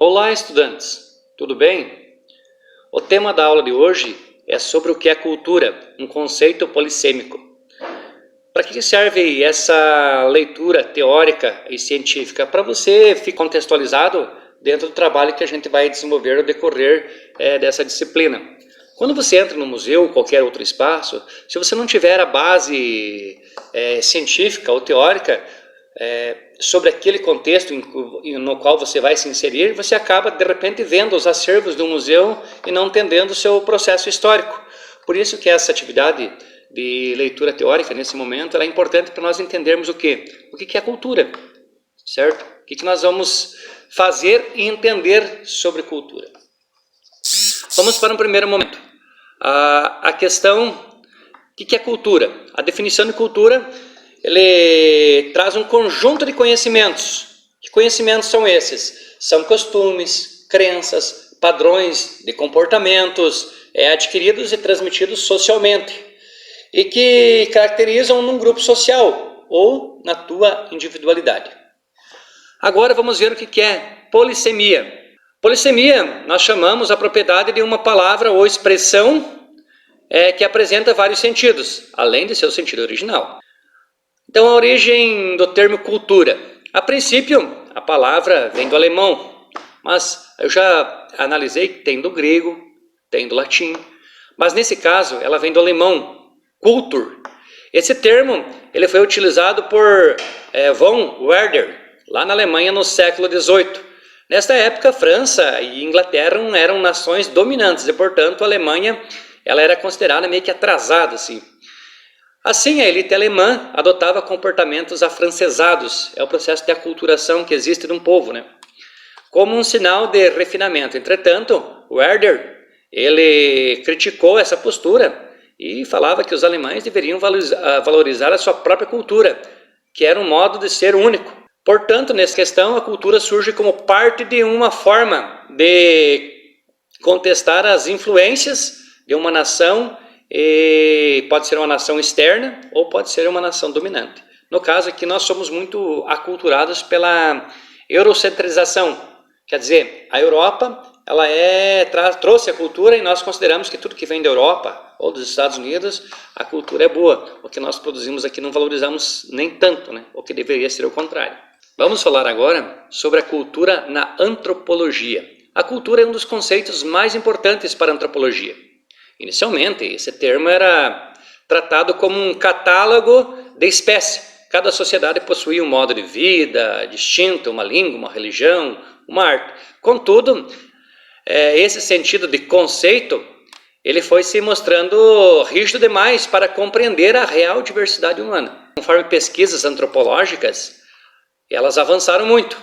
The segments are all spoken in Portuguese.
Olá, estudantes! Tudo bem? O tema da aula de hoje é sobre o que é cultura, um conceito polissêmico. Para que serve essa leitura teórica e científica? Para você ficar contextualizado dentro do trabalho que a gente vai desenvolver no decorrer dessa disciplina. Quando você entra no museu ou qualquer outro espaço, se você não tiver a base científica ou teórica sobre aquele contexto no qual você vai se inserir, você acaba de repente vendo os acervos do museu e não entendendo o seu processo histórico. Por isso que essa atividade de leitura teórica nesse momento é importante para nós entendermos o quê? O que é cultura, certo? O que nós vamos fazer e entender sobre cultura. Vamos para um primeiro momento. A questão, o que é cultura? A definição de cultura, ele traz um conjunto de conhecimentos. Que conhecimentos são esses? São costumes, crenças, padrões de comportamentos adquiridos e transmitidos socialmente e que caracterizam num grupo social ou na tua individualidade. Agora vamos ver o que é polissemia. Polissemia nós chamamos a propriedade de uma palavra ou expressão que apresenta vários sentidos, além de seu sentido original. Então, a origem do termo cultura. A princípio, a palavra vem do alemão, mas eu já analisei que tem do grego, tem do latim, mas nesse caso ela vem do alemão, Kultur. Esse termo ele foi utilizado por von Werder, lá na Alemanha no século XVIII. Nesta época, França e Inglaterra eram nações dominantes e, portanto, a Alemanha ela era considerada meio que atrasada, assim. Assim, a elite alemã adotava comportamentos afrancesados, é o processo de aculturação que existe de um povo, né? Como um sinal de refinamento. Entretanto, Werder, ele criticou essa postura e falava que os alemães deveriam valorizar a sua própria cultura, que era um modo de ser único. Portanto, nessa questão, a cultura surge como parte de uma forma de contestar as influências de uma nação. E pode ser uma nação externa ou pode ser uma nação dominante. No caso aqui nós somos muito aculturados pela eurocentrização, quer dizer, a Europa ela trouxe a cultura e nós consideramos que tudo que vem da Europa ou dos Estados Unidos, a cultura é boa. O que nós produzimos aqui não valorizamos nem tanto, né? O que deveria ser o contrário. Vamos falar agora sobre a cultura na antropologia. A cultura é um dos conceitos mais importantes para a antropologia. Inicialmente, esse termo era tratado como um catálogo de espécie. Cada sociedade possuía um modo de vida distinto, uma língua, uma religião, uma arte. Contudo, esse sentido de conceito, ele foi se mostrando rígido demais para compreender a real diversidade humana. Conforme pesquisas antropológicas, elas avançaram muito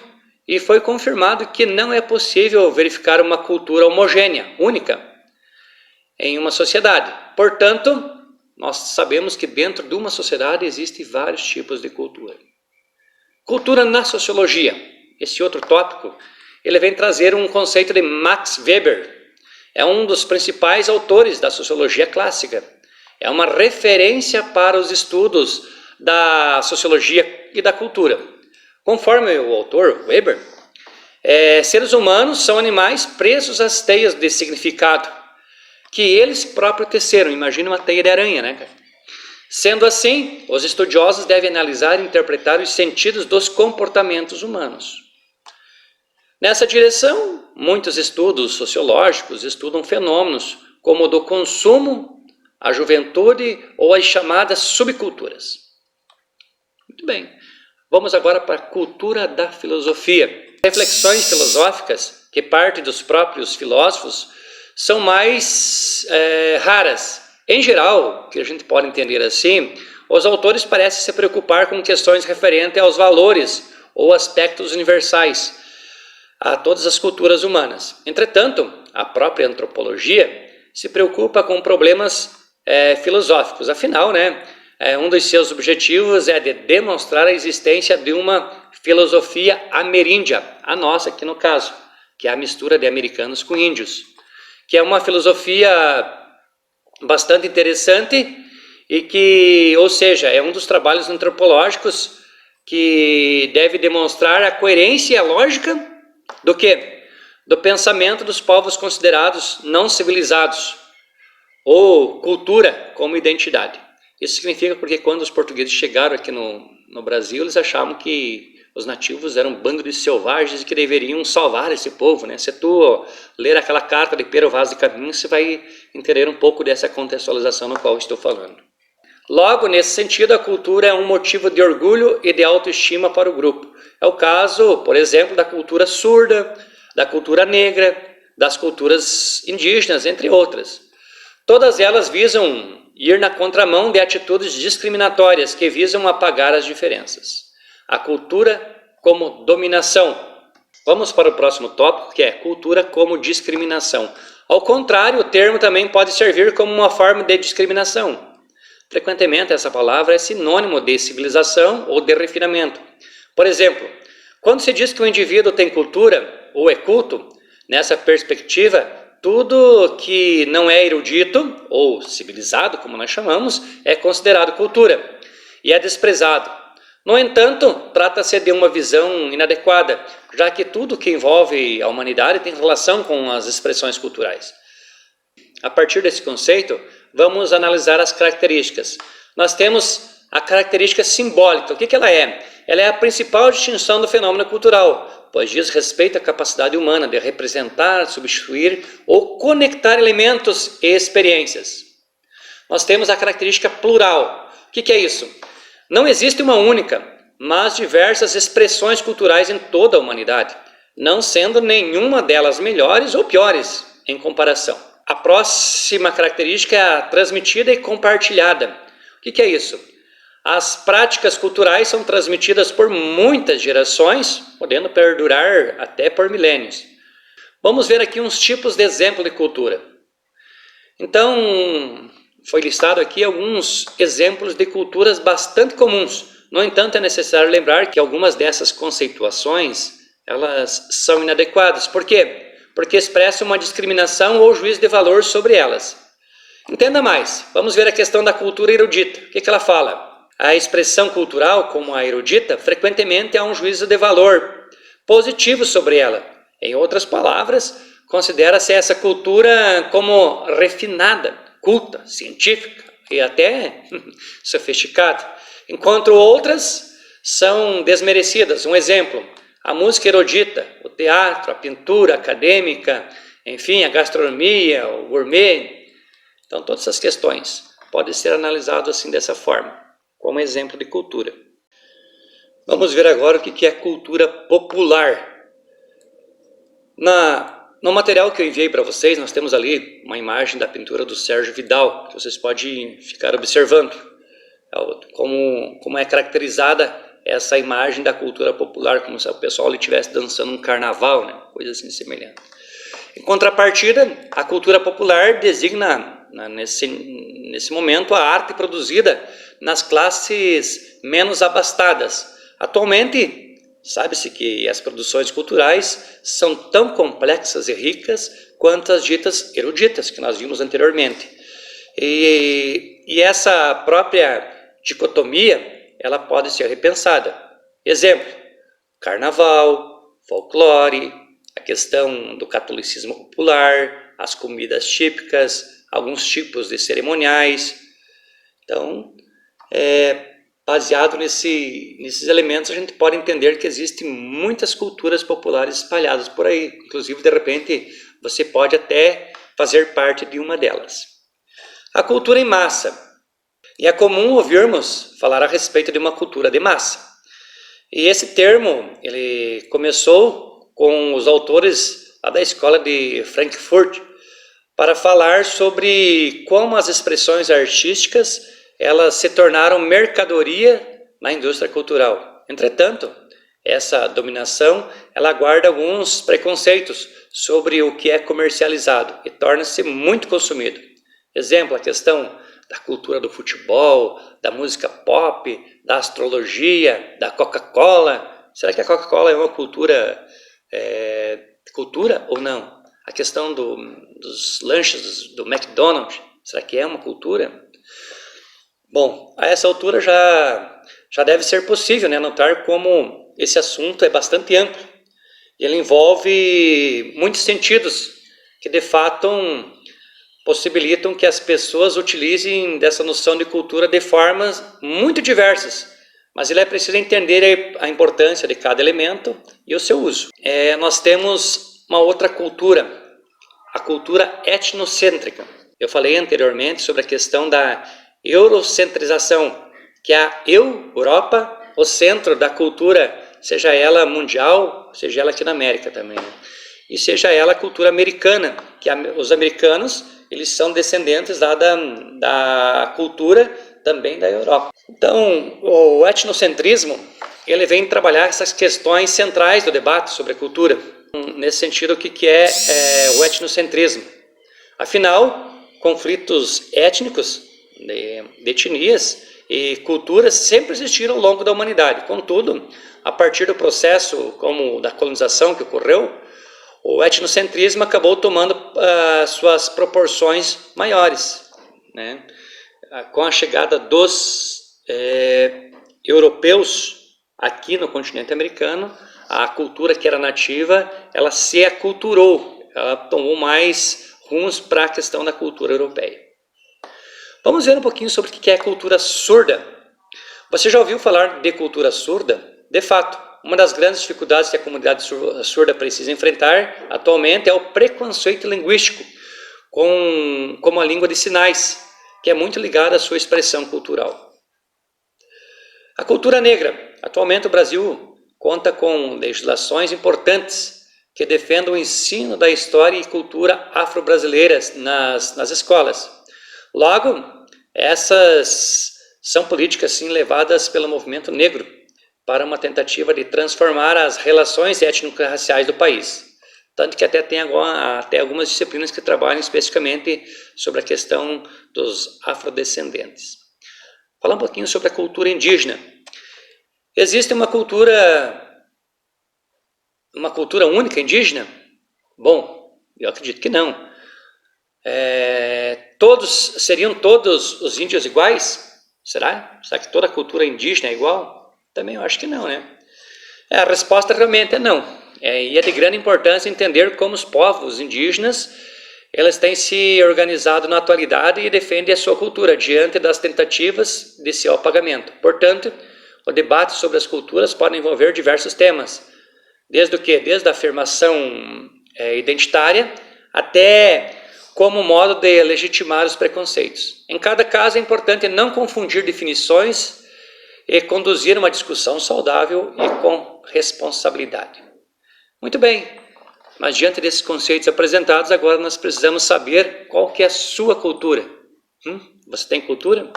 e foi confirmado que não é possível verificar uma cultura homogênea, única, em uma sociedade. Portanto, nós sabemos que dentro de uma sociedade existem vários tipos de cultura. Cultura na sociologia. Esse outro tópico, ele vem trazer um conceito de Max Weber. É um dos principais autores da sociologia clássica. É uma referência para os estudos da sociologia e da cultura. Conforme o autor Weber, seres humanos são animais presos às teias de significado que eles próprios teceram. Imagina uma teia de aranha, né? Sendo assim, os estudiosos devem analisar e interpretar os sentidos dos comportamentos humanos. Nessa direção, muitos estudos sociológicos estudam fenômenos como o do consumo, a juventude ou as chamadas subculturas. Muito bem, vamos agora para a cultura da filosofia. Reflexões filosóficas que partem dos próprios filósofos são mais raras. Em geral, que a gente pode entender assim, os autores parecem se preocupar com questões referentes aos valores ou aspectos universais a todas as culturas humanas. Entretanto, a própria antropologia se preocupa com problemas filosóficos. Afinal, um dos seus objetivos é de demonstrar a existência de uma filosofia ameríndia, a nossa aqui no caso, que é a mistura de americanos com índios, que é uma filosofia bastante interessante e que, ou seja, é um dos trabalhos antropológicos que deve demonstrar a coerência e a lógica do quê? do pensamento dos povos considerados não civilizados, ou cultura como identidade. Isso significa porque quando os portugueses chegaram aqui no Brasil, eles achavam que os nativos eram um bando de selvagens e que deveriam salvar esse povo, né? Se tu ler aquela carta de Pero Vaz de Caminha, você vai entender um pouco dessa contextualização no qual estou falando. Logo, nesse sentido, a cultura é um motivo de orgulho e de autoestima para o grupo. É o caso, por exemplo, da cultura surda, da cultura negra, das culturas indígenas, entre outras. Todas elas visam ir na contramão de atitudes discriminatórias que visam apagar as diferenças. A cultura como dominação. Vamos para o próximo tópico, que é cultura como discriminação. Ao contrário, o termo também pode servir como uma forma de discriminação. Frequentemente, essa palavra é sinônimo de civilização ou de refinamento. Por exemplo, quando se diz que o indivíduo tem cultura ou é culto, nessa perspectiva, tudo que não é erudito ou civilizado, como nós chamamos, é considerado cultura e é desprezado. No entanto, trata-se de uma visão inadequada, já que tudo que envolve a humanidade tem relação com as expressões culturais. A partir desse conceito, vamos analisar as características. Nós temos a característica simbólica. O que ela é? Ela é a principal distinção do fenômeno cultural, pois diz respeito à capacidade humana de representar, substituir ou conectar elementos e experiências. Nós temos a característica plural. O que é isso? Não existe uma única, mas diversas expressões culturais em toda a humanidade, não sendo nenhuma delas melhores ou piores em comparação. A próxima característica é a transmitida e compartilhada. O que é isso? As práticas culturais são transmitidas por muitas gerações, podendo perdurar até por milênios. Vamos ver aqui uns tipos de exemplo de cultura. Então, foi listado aqui alguns exemplos de culturas bastante comuns. No entanto, é necessário lembrar que algumas dessas conceituações, elas são inadequadas. Por quê? Porque expressam uma discriminação ou juízo de valor sobre elas. Entenda mais. Vamos ver a questão da cultura erudita. O que ela fala? A expressão cultural, como a erudita, frequentemente há um juízo de valor positivo sobre ela. Em outras palavras, considera-se essa cultura como refinada, culta, científica e até sofisticada, enquanto outras são desmerecidas. Um exemplo, a música erudita, o teatro, a pintura acadêmica, enfim, a gastronomia, o gourmet. Então, todas essas questões podem ser analisadas assim dessa forma, como exemplo de cultura. Vamos ver agora o que é cultura popular. No material que eu enviei para vocês, nós temos ali uma imagem da pintura do Sérgio Vidal, que vocês podem ficar observando como é caracterizada essa imagem da cultura popular, como se o pessoal estivesse dançando um carnaval, né? Coisa assim semelhante. Em contrapartida, a cultura popular designa, nesse momento, a arte produzida nas classes menos abastadas. Atualmente, sabe-se que as produções culturais são tão complexas e ricas quanto as ditas eruditas, que nós vimos anteriormente. E essa própria dicotomia, ela pode ser repensada. Exemplo, carnaval, folclore, a questão do catolicismo popular, as comidas típicas, alguns tipos de cerimoniais. Então, baseado nesses elementos, a gente pode entender que existem muitas culturas populares espalhadas por aí. Inclusive, de repente, você pode até fazer parte de uma delas. A cultura em massa. E é comum ouvirmos falar a respeito de uma cultura de massa. E esse termo, ele começou com os autores lá da escola de Frankfurt, para falar sobre como as expressões artísticas elas se tornaram mercadoria na indústria cultural. Entretanto, essa dominação ela guarda alguns preconceitos sobre o que é comercializado e torna-se muito consumido. Exemplo, a questão da cultura do futebol, da música pop, da astrologia, da Coca-Cola. Será que a Coca-Cola é uma cultura ou não? A questão dos lanches do McDonald's, será que é uma cultura? Bom, a essa altura já deve ser possível, né, notar como esse assunto é bastante amplo E ele envolve muitos sentidos que de fato possibilitam que as pessoas utilizem dessa noção de cultura de formas muito diversas, mas ele é preciso entender a importância de cada elemento e o seu uso. Nós temos uma outra cultura, a cultura etnocêntrica. Eu falei anteriormente sobre a questão da eurocentrização, que é a Europa, o centro da cultura, seja ela mundial, seja ela aqui na América também, né? E seja ela a cultura americana, que os americanos eles são descendentes da cultura também da Europa. Então, o etnocentrismo ele vem trabalhar essas questões centrais do debate sobre a cultura. Nesse sentido, o que é o etnocentrismo? Afinal, conflitos étnicos, de etnias e culturas sempre existiram ao longo da humanidade. Contudo, a partir do processo como da colonização que ocorreu, o etnocentrismo acabou tomando suas proporções maiores, né? Com a chegada dos europeus aqui no continente americano, a cultura que era nativa, ela se aculturou, ela tomou mais rumos para a questão da cultura europeia. Vamos ver um pouquinho sobre o que é a cultura surda. Você já ouviu falar de cultura surda? De fato, uma das grandes dificuldades que a comunidade surda precisa enfrentar atualmente é o preconceito linguístico com a língua de sinais, que é muito ligada à sua expressão cultural. A cultura negra. Atualmente o Brasil conta com legislações importantes que defendem o ensino da história e cultura afro-brasileiras nas escolas. Logo, essas são políticas sim levadas pelo movimento negro para uma tentativa de transformar as relações étnico-raciais do país. Tanto que até tem até algumas disciplinas que trabalham especificamente sobre a questão dos afrodescendentes. Falar um pouquinho sobre a cultura indígena. Existe uma cultura única indígena? Bom, eu acredito que não. Seriam todos os índios iguais? Será? Será que toda a cultura indígena é igual? Também eu acho que não, né? A resposta realmente é não. E é de grande importância entender como os povos indígenas eles têm se organizado na atualidade e defendem a sua cultura diante das tentativas de seu apagamento. Portanto, o debate sobre as culturas pode envolver diversos temas, desde a afirmação identitária até como modo de legitimar os preconceitos. Em cada caso é importante não confundir definições e conduzir uma discussão saudável e com responsabilidade. Muito bem, mas diante desses conceitos apresentados, agora nós precisamos saber qual que é a sua cultura. Você tem cultura?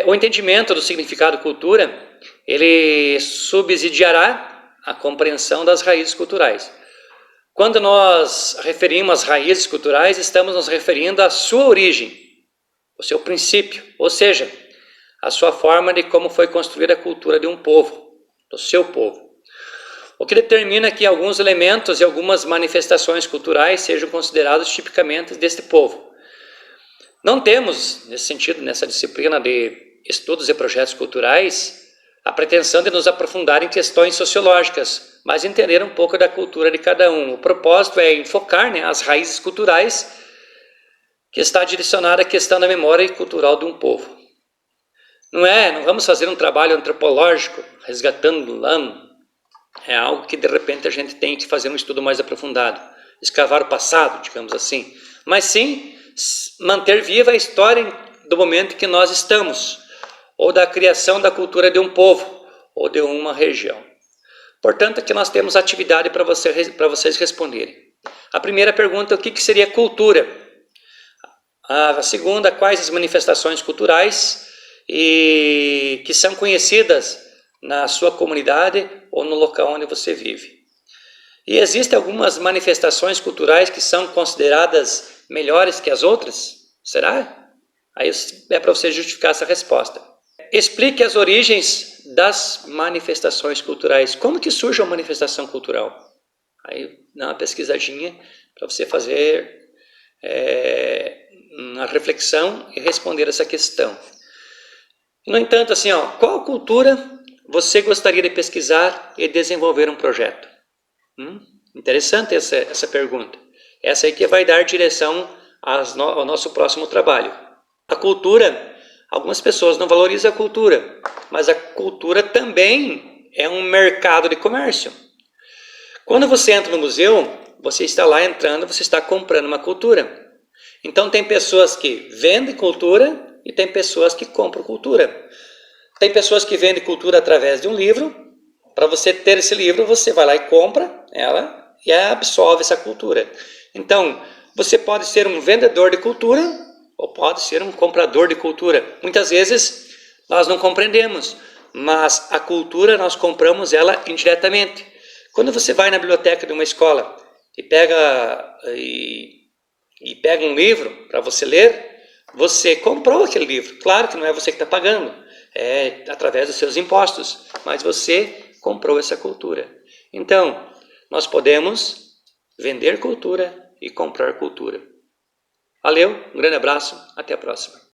O entendimento do significado cultura, ele subsidiará a compreensão das raízes culturais. Quando nós referimos às raízes culturais, estamos nos referindo à sua origem, o seu princípio, ou seja, a sua forma de como foi construída a cultura de um povo, do seu povo. O que determina que alguns elementos e algumas manifestações culturais sejam considerados tipicamente deste povo. Não temos, nesse sentido, nessa disciplina de estudos e projetos culturais, a pretensão de nos aprofundar em questões sociológicas, mas entender um pouco da cultura de cada um. O propósito é enfocar as raízes culturais que está direcionada à questão da memória cultural de um povo. Não vamos fazer um trabalho antropológico, resgatando o lama. É algo que, de repente, a gente tem que fazer um estudo mais aprofundado. Escavar o passado, digamos assim. Mas sim, manter viva a história do momento em que nós estamos. Ou da criação da cultura de um povo, ou de uma região. Portanto, aqui nós temos atividade para vocês responderem. A primeira pergunta, o que seria cultura? A segunda, quais as manifestações culturais e que são conhecidas na sua comunidade ou no local onde você vive. E existem algumas manifestações culturais que são consideradas melhores que as outras? Será? Aí é para você justificar essa resposta. Explique as origens das manifestações culturais. Como que surge uma manifestação cultural? Aí dá uma pesquisadinha para você fazer uma reflexão e responder essa questão. No entanto, qual cultura você gostaria de pesquisar e desenvolver um projeto? Interessante essa pergunta. Essa aí que vai dar direção ao nosso próximo trabalho. A cultura, algumas pessoas não valorizam a cultura, mas a cultura também é um mercado de comércio. Quando você entra no museu, você está lá entrando, você está comprando uma cultura. Então tem pessoas que vendem cultura e tem pessoas que compram cultura. Tem pessoas que vendem cultura através de um livro. Para você ter esse livro, você vai lá e compra ela e absorve essa cultura. Então, você pode ser um vendedor de cultura ou pode ser um comprador de cultura. Muitas vezes nós não compreendemos, mas a cultura nós compramos ela indiretamente. Quando você vai na biblioteca de uma escola e pega um livro para você ler, você comprou aquele livro. Claro que não é você que está pagando, é através dos seus impostos, mas você comprou essa cultura. Então, nós podemos vender cultura e comprar cultura. Valeu, um grande abraço, até a próxima.